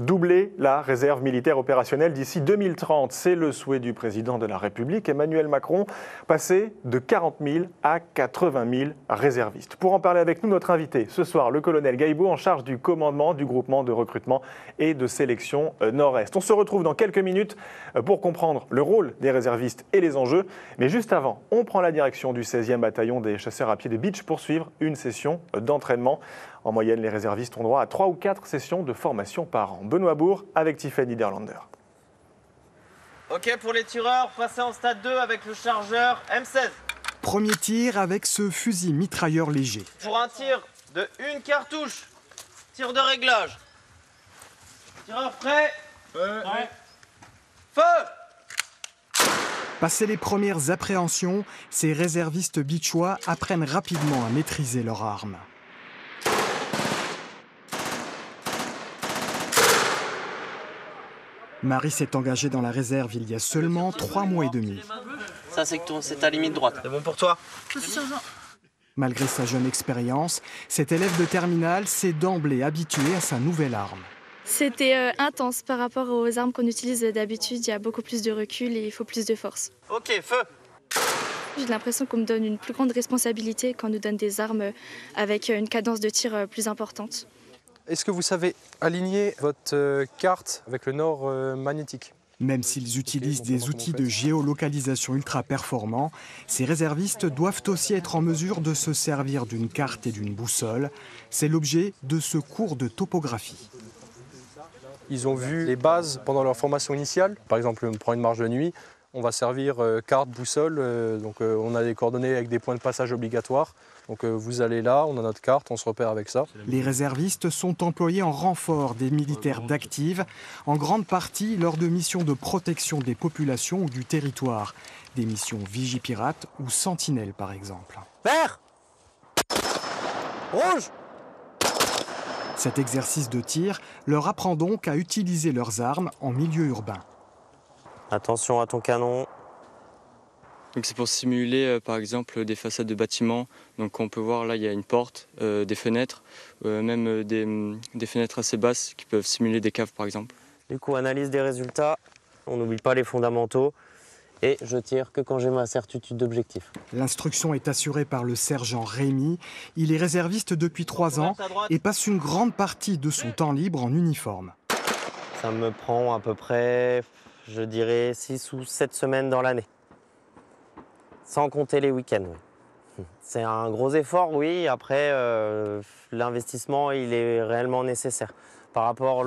Doubler la réserve militaire opérationnelle d'ici 2030, c'est le souhait du président de la République, Emmanuel Macron, passer de 40 000 à 80 000 réservistes. Pour en parler avec nous, notre invité ce soir, le colonel Gaïbo, en charge du commandement du groupement de recrutement et de sélection Nord-Est. On se retrouve dans quelques minutes pour comprendre le rôle des réservistes et les enjeux. Mais juste avant, on prend la direction du 16e bataillon des chasseurs à pied de Beach pour suivre une session d'entraînement. En moyenne, les réservistes ont droit à 3 ou 4 sessions de formation par an. Benoît Bourg avec Tiffany Niederlander. Ok pour les tireurs, passez en stade 2 avec le chargeur M16. Premier tir avec ce fusil mitrailleur léger. Pour un tir de 1 cartouche, tir de réglage. Tireur prêt. Feu. Passé les premières appréhensions, ces réservistes beachois apprennent rapidement à maîtriser leurs armes. Marie s'est engagée dans la réserve il y a seulement 3 mois et demi. Ça c'est ta limite droite. C'est bon pour toi? Malgré sa jeune expérience, cet élève de terminale s'est d'emblée habitué à sa nouvelle arme. C'était intense par rapport aux armes qu'on utilise d'habitude. Il y a beaucoup plus de recul et il faut plus de force. Ok, feu. J'ai l'impression qu'on me donne une plus grande responsabilité quand on nous donne des armes avec une cadence de tir plus importante. Est-ce que vous savez aligner votre carte avec le nord magnétique? Même s'ils utilisent des outils de géolocalisation ultra performants, ces réservistes doivent aussi être en mesure de se servir d'une carte et d'une boussole. C'est l'objet de ce cours de topographie. Ils ont vu les bases pendant leur formation initiale. Par exemple, on prend une marche de nuit, on va servir carte, boussole. On a des coordonnées avec des points de passage obligatoires. Donc vous allez là, on a notre carte, on se repère avec ça. Les réservistes sont employés en renfort des militaires d'active, en grande partie lors de missions de protection des populations ou du territoire. Des missions Vigipirate ou Sentinelle par exemple. Vert. Rouge. Cet exercice de tir leur apprend donc à utiliser leurs armes en milieu urbain. Attention à ton canon. Donc c'est pour simuler par exemple des façades de bâtiments. Donc on peut voir là il y a une porte, des fenêtres, même des fenêtres assez basses qui peuvent simuler des caves par exemple. Du coup, analyse des résultats, on n'oublie pas les fondamentaux et je tire que quand j'ai ma certitude d'objectif. L'instruction est assurée par le sergent Rémy. Il est réserviste depuis 3 ans et passe une grande partie de son temps libre en uniforme. Ça me prend à peu près, je dirais, 6 ou 7 semaines dans l'année. Sans compter les week-ends. Oui. C'est un gros effort, oui. Après, l'investissement, il est réellement nécessaire. Par rapport,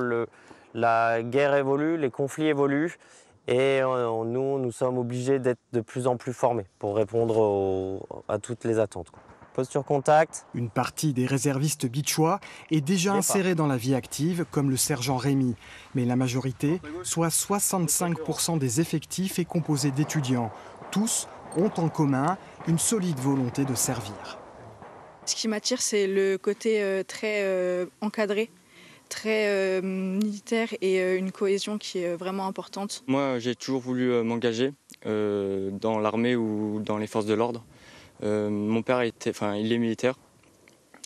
la guerre évolue, les conflits évoluent. Et nous sommes obligés d'être de plus en plus formés pour répondre à toutes les attentes. Posture contact. Une partie des réservistes beachois est déjà insérée dans la vie active, comme le sergent Rémy. Mais la majorité, soit 65% des effectifs, est composée d'étudiants. Tous ont en commun une solide volonté de servir. Ce qui m'attire, c'est le côté très encadré, très militaire et une cohésion qui est vraiment importante. Moi, j'ai toujours voulu m'engager dans l'armée ou dans les forces de l'ordre. Mon père il est militaire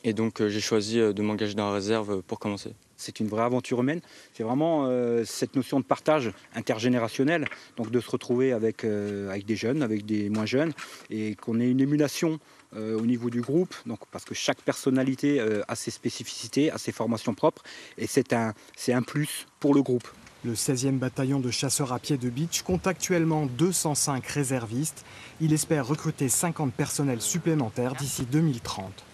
et donc j'ai choisi de m'engager dans la réserve pour commencer. C'est une vraie aventure humaine, c'est vraiment cette notion de partage intergénérationnel, donc de se retrouver avec des jeunes, avec des moins jeunes, et qu'on ait une émulation au niveau du groupe, donc, parce que chaque personnalité a ses spécificités, a ses formations propres, et c'est un plus pour le groupe. Le 16e bataillon de chasseurs à pied de Beach compte actuellement 205 réservistes. Il espère recruter 50 personnels supplémentaires d'ici 2030.